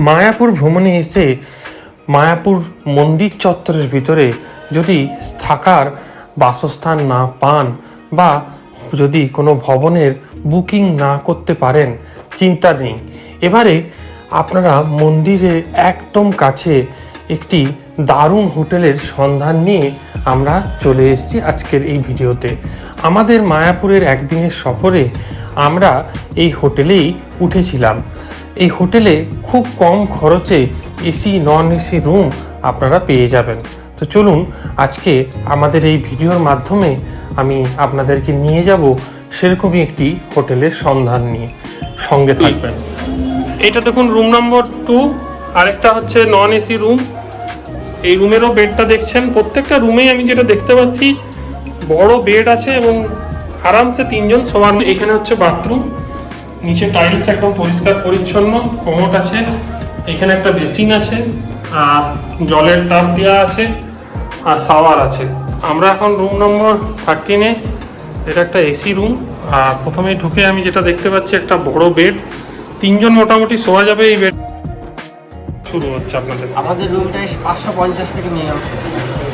মায়াপুর ভ্রমণে এসে মায়াপুর মন্দির চত্বরের ভিতরে যদি থাকার বাসস্থান না পান বা যদি কোনো ভবনের বুকিং না করতে পারেন, চিন্তা নেই। এবারে আপনারা মন্দিরের একদম কাছে একটি দারুণ হোটেলের সন্ধান নিয়ে আমরা চলে এসেছি আজকের এই ভিডিওতে। আমাদের মায়াপুরের একদিনের সফরে আমরা এই হোটেলেই উঠেছিলাম। এই হোটেলে খুব কম খরচে এসি নন এসি রুম আপনারা পেয়ে যাবেন। তো চলুন আজকে আমাদের এই ভিডিওর মাধ্যমে আমি আপনাদেরকে নিয়ে যাব সেরকমই একটি হোটেলের সন্ধান নিয়ে, সঙ্গে থাকবেন। এটা দেখুন রুম নম্বর 2, আরেকটা হচ্ছে নন এসি রুম। এই রুমেরও বেডটা দেখছেন, প্রত্যেকটা রুমেই আমি যেটা দেখতে পাচ্ছি বড় বেড আছে এবং আরামসে 3 জন শোয়ার। এখানে হচ্ছে বাথরুম, নিচে টাইলস একদম পরিষ্কার পরিচ্ছন্ন, কমোড আছে, এখানে একটা বেসিন আছে আর জলের টাপ দেওয়া আছে আর শাওয়ার আছে। আমরা এখন রুম নম্বর 13-এ, এটা একটা এসি রুম। আর প্রথমে ঢুকে আমি যেটা দেখতে পাচ্ছি একটা বড় বেড, 3 জন মোটামুটি শোয়া যাবে এই বেড। শুরু হচ্ছে আমাদের রুমটা 550 থেকে মিনিমাম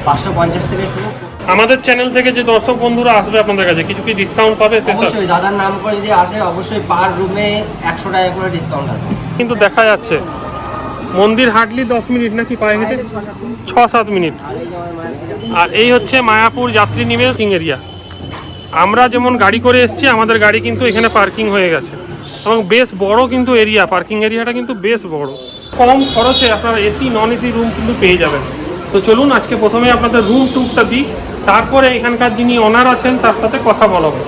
550 থেকে শুরু। আমাদের চ্যানেল থেকে যে দর্শক বন্ধুরা আসবে আপনাদের কাছে কিছু কি ডিসকাউন্ট পাবে? অবশ্যই দাদার নাম করে যদি আসে অবশ্যই পার রুমে 100 টাকা করে ডিসকাউন্ট আছে। কিন্তু দেখা যাচ্ছে মন্দির হার্ডলি 10 মিনিট নাকি পায়ে হেঁটে 6-7 মিনিট। আর এই হচ্ছে মায়াপুর যাত্রী নিবাস এরিয়া। আমরা যেমন গাড়ি করে এসেছি, আমাদের গাড়ি কিন্তু এখানে পার্কিং হয়ে গেছে এবং বেশ বড় কিন্তু এরিয়া, পার্কিং এরিয়াটা কিন্তু বেশ বড়। কম খরচে আপনারা এসি নন এসি রুম কিন্তু পেয়ে যাবেন। তো চলুন আজকে প্রথমে আপনাদের রুম ট্যুরটা দিই, তারপরে এখানকার যিনি ওনার আছেন তার সাথে কথা বলবো।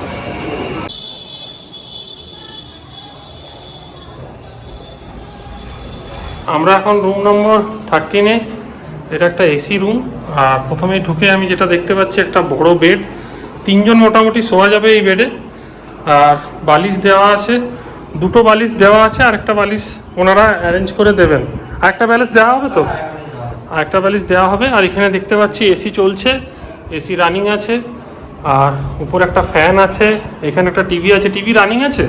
আমরা এখন রুম নম্বর 13-এ, এটা একটা এসি রুম। আর প্রথমে ঢুকে আমি যেটা দেখতে পাচ্ছি একটা বড় বেড, 3 জন মোটামুটি শোয়া যাবে এই বেডে। আর বালিশ দেওয়া আছে, 2টো বালিশ দেওয়া আছে, আর একটা বালিশ ওনারা অ্যারেঞ্জ করে দেবেন। আরেকটা বালিশ দেওয়া হবে তো, আরেকটা বালিশ দেওয়া হবে। আর এখানে দেখতে পাচ্ছি এসি চলছে, এসি রানিং আছে, আর উপরে একটা ফ্যান আছে, এখানে একটা টিভি আছে। টিভি রানিং আছে,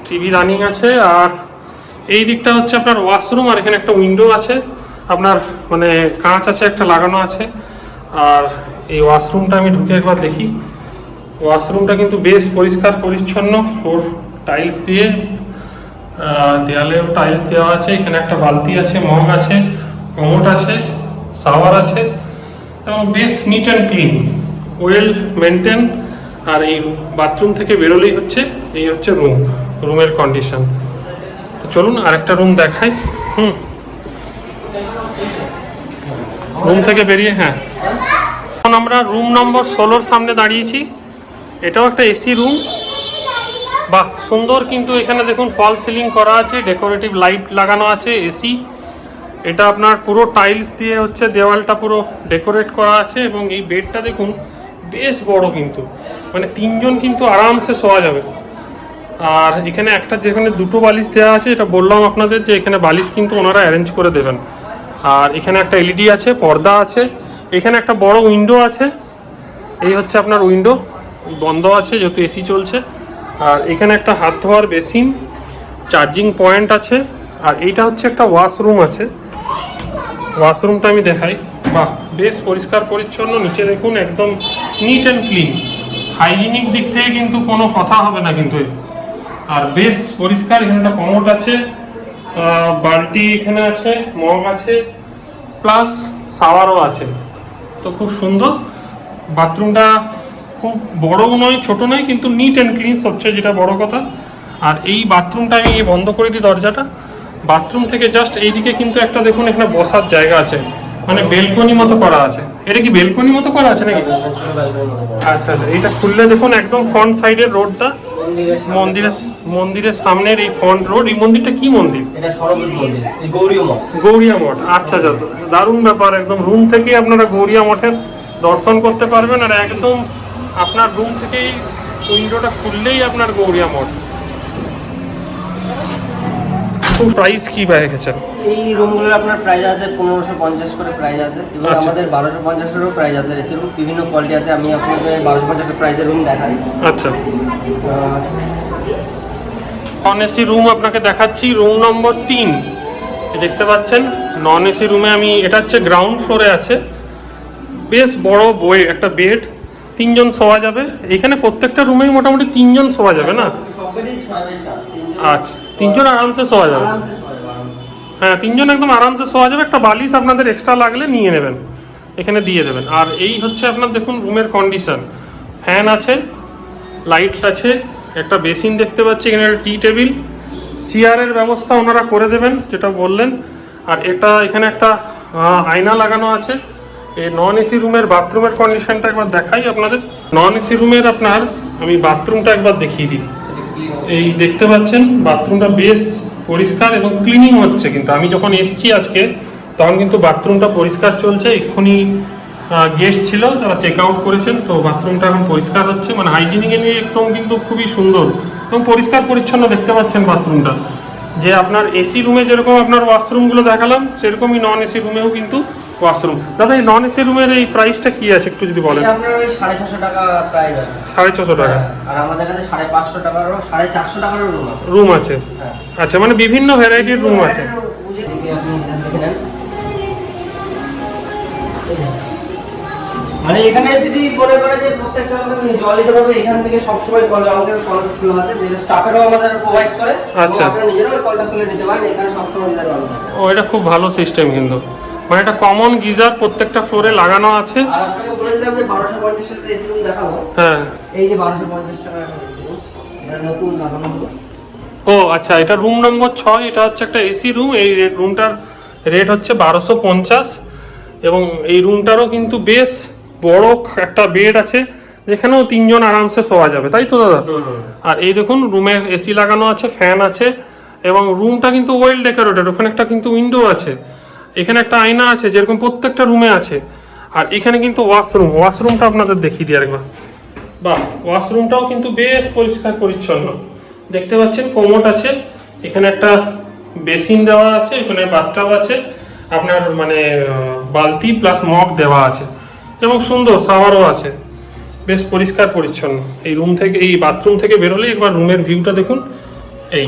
টিভি রানিং আছে। আর এই দিকটা হচ্ছে আপনার ওয়াশরুম, আর এখানে একটা উইন্ডো আছে, আপনার মানে কাঁচ আছে একটা লাগানো আছে। আর এই ওয়াশরুমটা আমি ঢুকে একবার দেখি। ওয়াশরুমটা কিন্তু বেশ পরিষ্কার পরিচ্ছন্ন, ফ্লোর টাইলস দিয়ে, দেয়ালেও টাইলস দেওয়া আছে। এখানে একটা বালতি আছে, মগ আছে, কমোড আছে, শাওয়ার আছে এবং বেশ neat and clean, well maintain. আর এই বাথরুম থেকে বেরোলেই হচ্ছে এই হচ্ছে রুমের কন্ডিশন। তো চলুন আরেকটা রুম দেখাই। রুম থেকে বেরিয়ে এখন আমরা রুম নম্বর 16-র সামনে দাঁড়িয়েছি। এটাও একটা এসি রুম, বাহ সুন্দর। কিন্তু এখানে দেখুন ফল সিলিং করা আছে, ডেকোরেটিভ লাইট লাগানো আছে, এসি। এটা আপনার পুরো টাইলস দিয়ে হচ্ছে দেওয়ালটা পুরো ডেকোরেট করা আছে। এবং এই বেডটা দেখুন বেশ বড়, কিন্তু মানে 3 জন কিন্তু আরামসে শোয়া যাবে। আর এখানে একটা, যেখানে 2টো বালিশ দেওয়া আছে, এটা বললাম আপনাদের যে এখানে বালিশ কিন্তু ওনারা অ্যারেঞ্জ করে দেবেন। আর এখানে একটা এলইডি আছে, পর্দা আছে, এখানে একটা বড় উইন্ডো আছে। এই হচ্ছে আপনার উইন্ডো, বন্ধ আছে যেহেতু এসি চলছে। আর এখানে একটা হাত ধোয়ার বেসিন, চার্জিং পয়েন্ট আছে। আর এইটা হচ্ছে একটা ওয়াশরুম আছে, ওয়াশরুমটা আমি দেখাই। বাহ বেশ পরিষ্কার পরিচ্ছন্ন, নিচে দেখুন একদম নিট অ্যান্ড ক্লিন, হাইজিনিক দিক থেকে কিন্তু কোনো কথা হবে না কিন্তু। আর বেশ পরিষ্কার। এখানে একটা কমোড আছে, বালতি এখানে আছে, মগ আছে, প্লাস শাওয়ারও আছে। তো খুব সুন্দর। বাথরুমটা খুব বড়ও নয় ছোট নয়, কিন্তু নিট অ্যান্ড ক্লিন, সবচেয়ে যেটা বড় কথা। আর এই বাথরুমটা আমি বন্ধ করে দিই দরজাটা। বাথরুম থেকে জাস্ট এইদিকে কিন্তু একটা দেখুন এখানে বসার জায়গা আছে, মানে বেলকনি মতো করা আছে। এটা কি বেলকনি মতো করা আছে নাকি? আচ্ছা আচ্ছা। এইটা খুললে দেখুন একদম ফ্রন্ট সাইডের রোডটা, মন্দিরের সামনের এই ফ্রন্ট রোড। এই মন্দিরটা কি মন্দির? গৌরিয়া মঠ। আচ্ছা আচ্ছা, দারুণ ব্যাপার। একদম রুম থেকেই আপনারা গৌরিয়া মঠের দর্শন করতে পারবেন। আর একদম আপনার রুম থেকেই উইন্ডোটা খুললেই আপনার গৌরিয়া মঠ। প্রাইস কি পাই গেছে? এই রুমগুলোর আপনার প্রাইস আছে 1550 করে প্রাইস আছে, এবং আমাদের 1250 প্রাইস আছে। এসি রুম বিভিন্ন কোয়ালিটি আছে, আমি আপনাদের 1250 প্রাইসের রুম দেখাই। আচ্ছা, নন এসি রুম আপনাকে দেখাচ্ছি। রুম নম্বর 3, দেখতে পাচ্ছেন নন এসি রুমে আমি, এটা হচ্ছে গ্রাউন্ড ফ্লোরে আছে, বেশ বড় বই একটা বেড, 3 জন শোয়া যাবে এখানে। প্রত্যেকটা রুমেই মোটামুটি 3 জন শোয়া যাবে না? আচ্ছা, 3 জন আরামসে শোয়া যাবে। হ্যাঁ, 3 জন একদম আরামসে শোয়া যাবে। একটা বালিশ আপনাদের এক্সট্রা লাগলে নিয়ে নেবেন, এখানে দিয়ে দেবেন। আর এই হচ্ছে আপনার দেখুন রুমের কন্ডিশন, ফ্যান আছে, লাইট আছে, একটা বেসিন দেখতে পাচ্ছি, এখানে একটা টি টেবিল, চেয়ারের ব্যবস্থা ওনারা করে দেবেন যেটা বললেন। আর এটা এখানে একটা আয়না লাগানো আছে। এই নন এসি রুমের বাথরুমের কন্ডিশনটা একবার দেখাই আপনাদের। নন এসি রুমের আপনার আমি বাথরুমটা একবার দেখিয়ে দিই। এই দেখতে পাচ্ছেন বাথরুমটা বেশ পরিষ্কার এবং ক্লিনিং হচ্ছে, কিন্তু আমি যখন এসছি আজকে তখন কিন্তু বাথরুমটা পরিষ্কার চলছে। এক্ষুনি গেস্ট ছিল যারা চেক আউট করেছেন, তো বাথরুমটা এখন পরিষ্কার হচ্ছে, মানে হাইজিনিক নিয়ে একদম কিন্তু খুবই সুন্দর এবং পরিষ্কার পরিচ্ছন্ন দেখতে পাচ্ছেন বাথরুমটা। যে আপনার এসি রুমে যেরকম আপনার ওয়াশরুমগুলো দেখালাম, সেরকমই নন এসি রুমেও কিন্তু ওয়াশরুম। দাদা, এই নন এসি রুমের এই প্রাইসটা কি আছে একটু যদি বলেন? আপনার ওই 650 টাকা প্রাইস আছে। 650 টাকা। আর আমাদের কাছে 550 টাকারও 450 টাকারও রুম আছে। আচ্ছা, মানে বিভিন্ন ভ্যারাইটির রুম আছে। মানে এখানে যদি মনে করে যে প্রত্যেকটা জল দিতে পারবে, এখান থেকে সবসময় কল, আমাদের কল খোলা আছে, যেটা স্টাফেরাও আমাদের প্রোভাইড করে। আচ্ছা, আপনারা নিজেরাও কলটা খুলে নিতে পারেন, এখানে সবসময় দিতে পারবেন। ও, এটা খুব ভালো সিস্টেম কিন্তু, মানে একটা কমন গিজার প্রত্যেকটা ফ্লোরে লাগানো আছে। আর আপনাকে বলেছিলাম যে 1250 টাকা এসি রুম দেখাবো। হ্যাঁ, এই যে 1250 টাকা এসি রুম, এটা নতুন লাগানো হলো। ও আচ্ছা, এটা রুম নম্বর 6। এটা হচ্ছে একটা এসি রুম। এই রুমটার রেট হচ্ছে 1250 এবং এই রুমটারও কিন্তু বেশ বড় একটা বেড আছে, যেখানেও 3 জন আরামসে শোয়া যাবে, তাই তো দাদা? আর এই দেখুন রুমে এসি লাগানো আছে, ফ্যান আছে এবং রুমটা কিন্তু ওয়েল ডেকোরেটেড। ওখানে একটা কিন্তু উইন্ডো আছে, এখানে একটা আয়না আছে, যেরকম প্রত্যেকটা রুমে আছে। আর এখানে কিন্তু ওয়াশরুমটা আপনাদের দেখিয়ে দিই আরেকবার। বাহ, ওয়াশরুমটাও কিন্তু বেশ পরিষ্কার পরিচ্ছন্ন দেখতে পাচ্ছেন। কোমোড আছে, এখানে একটা বেসিন দেওয়া আছে, এখানে বাথটাব আছে, আপনার মানে বালতি প্লাস মগ দেওয়া আছে এবং সুন্দর শাওয়ারও আছে, বেশ পরিষ্কার পরিচ্ছন্ন। এই রুম থেকে, এই বাথরুম থেকে বেরোলে একবার রুমের ভিউটা দেখুন। এই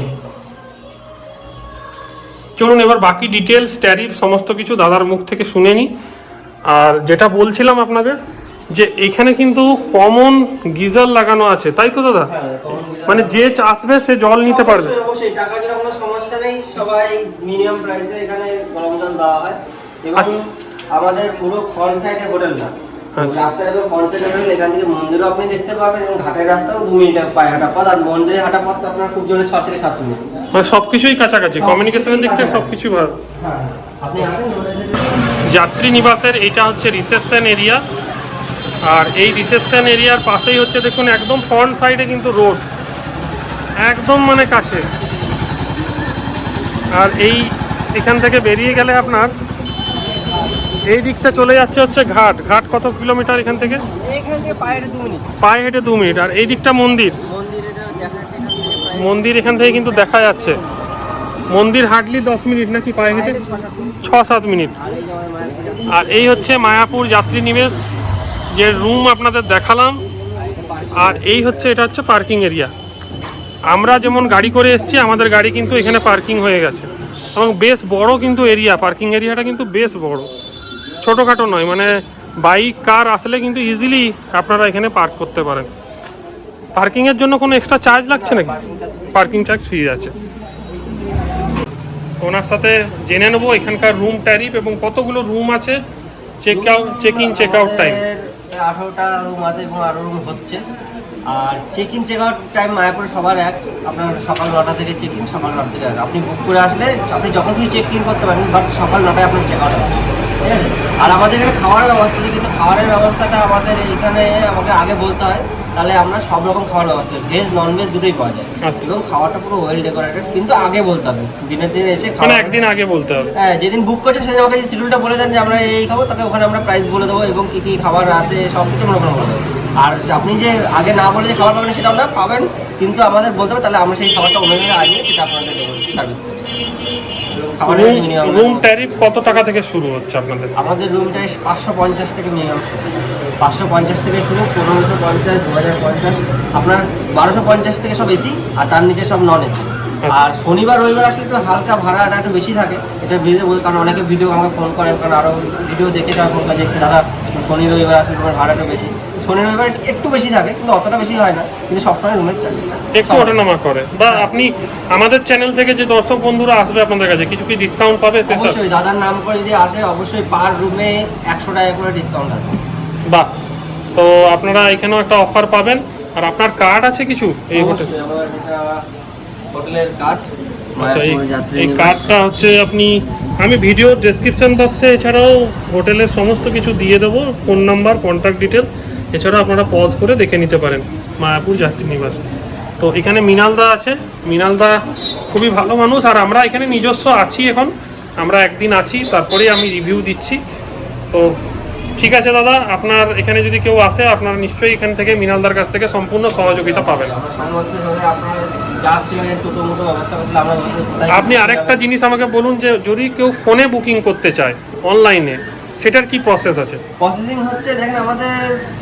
চলুন এবার বাকি ডিটেলস, ট্যারিফ সমস্ত কিছু দাদার মুখ থেকে শুনে নিই। আর যেটা বলছিলাম আপনাদের, যে এখানে কিন্তু কমন গিজার লাগানো আছে, তাই তো দাদা? মানে যে আসবে সে জল নিতে পারবে। অবশ্যই টাকা জন্য কোনো সমস্যা নেই, সবাই মিনিমাম প্রাইসে এখানে গরম জল দেওয়া হয়। এবং আমাদের পুরো ফ্রন্ট সাইডে হোটেল না, রাস্তায় তো ফ্রন্ট সাইডে হোটেল, এখান থেকে মন্দিরও আপনি দেখতে পাবেন এবং ঘাটের রাস্তাও 2 মিনিটের পায়ে হাঁটা পথ। আর মন্দিরে হাঁটা পথ আপনার খুব জোরে 6 থেকে 7 মিনিট, মানে সবকিছুই কাছাকাছি, কমিউনিকেশনের দিক থেকে সবকিছু ভালো। হ্যাঁ, আপনি আসেন। যাত্রী নিবাসের এইটা হচ্ছে রিসেপশন এরিয়া। আর এই রিসেপশন এরিয়ার পাশেই হচ্ছে দেখুন একদম ফ্রন্ট সাইডে কিন্তু রোড, একদম মানে কাছে। আর এখান থেকে বেরিয়ে গেলে আপনার এই দিকটা চলে যাচ্ছে হচ্ছে ঘাট। কত কিলোমিটার এখান থেকে? এখান থেকে পায়ে হেঁটে 2 মিনিট। পায়ে হেঁটে 2 মিনিট। আর এই দিকটা মন্দির, মন্দির এখান থেকে কিন্তু দেখা যাচ্ছে। মন্দির হার্ডলি 10 মিনিট নাকি পায়ে হেঁটে? 6-7 মিনিট। আর এই হচ্ছে মায়াপুর যাত্রী নিবাস, যে রুম আপনাদের দেখালাম। আর এই হচ্ছে, এটা হচ্ছে পার্কিং এরিয়া। আমরা যেমন গাড়ি করে এসেছি, আমাদের গাড়ি কিন্তু এখানে পার্কিং হয়ে গেছে এবং বেশ বড় কিন্তু এরিয়া, পার্কিং এরিয়াটা কিন্তু বেশ বড়, ছোটোখাটো নয়। মানে বাইক কার আসলে কিন্তু ইজিলি আপনারা এখানে পার্ক করতে পারেন। পার্কিংয়ের জন্য কোনো এক্সট্রা চার্জ লাগছে নাকি? পার্কিং চার্জ ফ্রি আছে। ওনার সাথে জেনে নেবো এখানকার রুম ট্যারিফ এবং কতগুলো রুম আছে, check in check out time. 18টা রুম আছে এবং আরও রুম হচ্ছে। আর check in check out time মায়াপুরে সবার এক। আপনার সকাল 9টা থেকে চেক ইন, সকাল 9টা থেকে আপনি বুক করে আসলে আপনি যখন কিছু চেক ইন করতে পারেন, বাট সকাল 9টায় আপনার চেক আউট হবে, ঠিক আছে? আর আমাদের এখানে খাওয়ার ব্যবস্থা আছে, কিন্তু খাওয়ারের ব্যবস্থাটা আমাদের এখানে আমাকে আগে বলতে হয়, তাহলে আমরা সব রকম খাওয়ার ব্যবস্থা, ভেজ নন ভেজ দুটোই পাওয়া যায়। এবং খাওয়াটা পুরো ওয়েল ডেকোরেটেড, কিন্তু আগে বলতে হবে, দিনের দিন এসে মানে একদিন আগে বলতে হবে। হ্যাঁ, যেদিন বুক করছেন সেদিন আমাকে শিডিউলটা বলে দেন যে আমরা এই খাবো, তাকে ওখানে আমরা প্রাইস বলে দেবো এবং কী কী খাবার আছে সব কিছু আমরা ওখানে বলে দেবো। আর আপনি যে আগে না বলে যে খাবার পাবেন সেটা আপনারা পাবেন, কিন্তু আমাদের বলতে হবে, তাহলে আমরা সেই খাবারটা অনুযায়ী আনিয়ে সেটা আপনাদের সার্ভিস করি। রুম ট্যারিফ কত টাকা থেকে শুরু হচ্ছে আপনাদের? আমাদের রুমটা 550 থেকে মিনিমাম শুরু, 550 থেকে শুরু, 1550, 2050, আপনার 1250 থেকে সব এসি, আর তার নিচে সব নন এসি। আর শনিবার রবিবার আসলে একটু হালকা ভাড়াটা একটু বেশি থাকে, এটা বুঝে বলি, কারণ অনেকে ভিডিও আমাকে ফোন করেন, কারণ আরও ভিডিও দেখে যাওয়ার ফোন করে যে দাদা শনি রবিবার আসলে তোমার ভাড়াটা বেশি। শনি রবিবার একটু বেশি থাকে, কিন্তু অতটা বেশি হয় না, কিন্তু সবসময় রুমের চার্জ একটু ওঠানামা করে। বা আপনি আমাদের চ্যানেল থেকে যে দর্শক বন্ধুরা আসবে আপনাদের কাছে কিছু কি ডিসকাউন্ট পাবে? অবশ্যই দাদার নাম করে যদি আসে অবশ্যই পার রুমে 100 টাকা করে ডিসকাউন্ট আছে। বাহ, তো আপনারা এখানেও একটা অফার পাবেন। আর আপনার কার্ড আছে কিছু এই হোটেল? আমার এটা হোটেলের কার্ড। আচ্ছা, এই কার্ডটা হচ্ছে আমি ভিডিও ডেসক্রিপশন বক্সে এছাড়াও হোটেলের সমস্ত কিছু দিয়ে দেবো, ফোন নাম্বার, কন্ট্যাক্ট ডিটেলস, এছাড়াও আপনারা পজ করে দেখে নিতে পারেন। মায়াপুর যাত্রী নিবাস। তো এখানে মৃণালদা আছে, মৃণালদা খুবই ভালো মানুষ। আর আমরা এখানে নিজস্ব আছি, এখন আমরা একদিন আছি, তারপরেই আমি রিভিউ দিচ্ছি। তো ঠিক আছে দাদা, আপনার এখানে যদি কেউ আসে আপনারা নিশ্চয়ই এখান থেকে মৃণালদার কাছ থেকে সম্পূর্ণ সহযোগিতা পাবেন। আপনি আরেকটা জিনিস আমাকে বলুন, যে যদি কেউ ফোনে বুকিং করতে চায় অনলাইনে, সেটার কি প্রসেস আছে? প্রসেসিং হচ্ছে, দেখেন আমাদের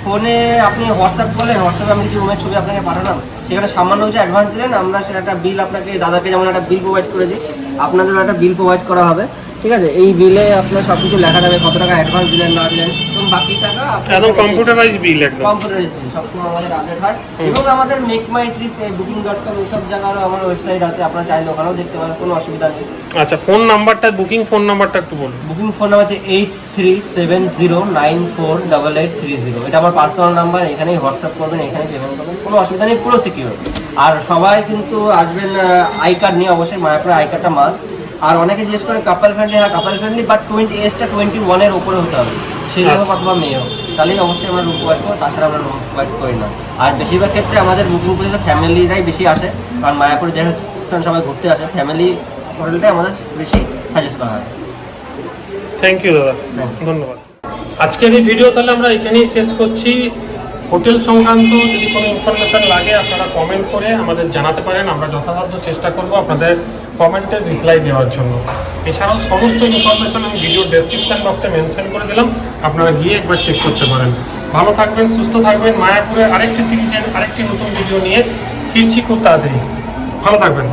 ফোনে আপনি হোয়াটসঅ্যাপ করলেন, হোয়াটসঅ্যাপে আমি কিছু রুমের ছবি আপনাকে পাঠালাম, সেখানে সামান্য কিছু অ্যাডভান্স দিলেন, আমরা সেটা একটা বিল আপনাকে, দাদাকে যেমন একটা বিল প্রোভাইড করে দিই, আপনাদেরও একটা বিল প্রোভাইড করা হবে। ঠিক আছে, এই বিলে আপনার সব কিছু লেখা যাবে, কত টাকা অ্যাডভান্স দিলেন না দিলেন, এবং বাকি টাকা একদম কম্পিউটারাইজ বিল, একদম কম্পিউটারাইজ বিল সবসময় আমাদের আপডেট হয়। এবং আমাদের মেক মাই ট্রিপ, booking.com এইসব জায়গারও আমার ওয়েবসাইট আছে, আপনারা চাইলে ওখানেও দেখতে পারেন, কোনো অসুবিধা নেই। আচ্ছা, ফোন নাম্বারটা, বুকিং ফোন নাম্বারটা একটু বলুন। বুকিং ফোন নাম্বার হচ্ছে 8370948830। এটা আমার পার্সোনাল নাম্বার, এখানেই হোয়াটসঅ্যাপ করবেন, এখানে পেমেন্ট করবেন, কোনো অসুবিধা নেই, পুরো সিকিউর। আর সবাই কিন্তু আসবেন আই কার্ড নিয়ে, অবশ্যই মায়াপুরে আই কার্ডটা মাস্ট। আর অনেকে জিজ্ঞেস করে কাপল ফ্রেন্ডলি, হ্যাঁ কাপল ফ্রেন্ডলি, বাট এজটা 21-এর উপরে হতে হবে, ছেলে হোক অথবা মেয়ে হোক, তাহলেই অবশ্যই আমরা রুম প্রোভাইড করবো, তাছাড়া আমরা রুম প্রোভাইড করি না। আর বেশিরভাগ ক্ষেত্রে আমাদের বুকিং প্রসেসে ফ্যামিলিরাই বেশি আসে, কারণ মায়াপুরে যেহেতু সবাই ঘুরতে আসে, ফ্যামিলি হোটেলটাই আমাদের বেশি সাজেস্ট করা হয়। থ্যাংক ইউ দাদা, ধন্যবাদ। আজকের এই ভিডিও তাহলে আমরা এখানেই শেষ করছি। হোটেল সংক্রান্ত যদি কোনো ইনফরমেশান লাগে আপনারা কমেন্ট করে আমাদের জানাতে পারেন, আমরা যথাসাধ্য চেষ্টা করব আপনাদের কমেন্টের রিপ্লাই দেওয়ার জন্য। এছাড়াও সমস্ত ইনফরমেশান আমি ভিডিও ডেসক্রিপশান বক্সে মেনশন করে দিলাম, আপনারা গিয়ে একবার চেক করতে পারেন। ভালো থাকবেন, সুস্থ থাকবেন। মায়াপুরে আরেকটি সিরিজের আরেকটি নতুন ভিডিও নিয়ে ফিরছি খুব তাড়াতাড়ি। ভালো থাকবেন।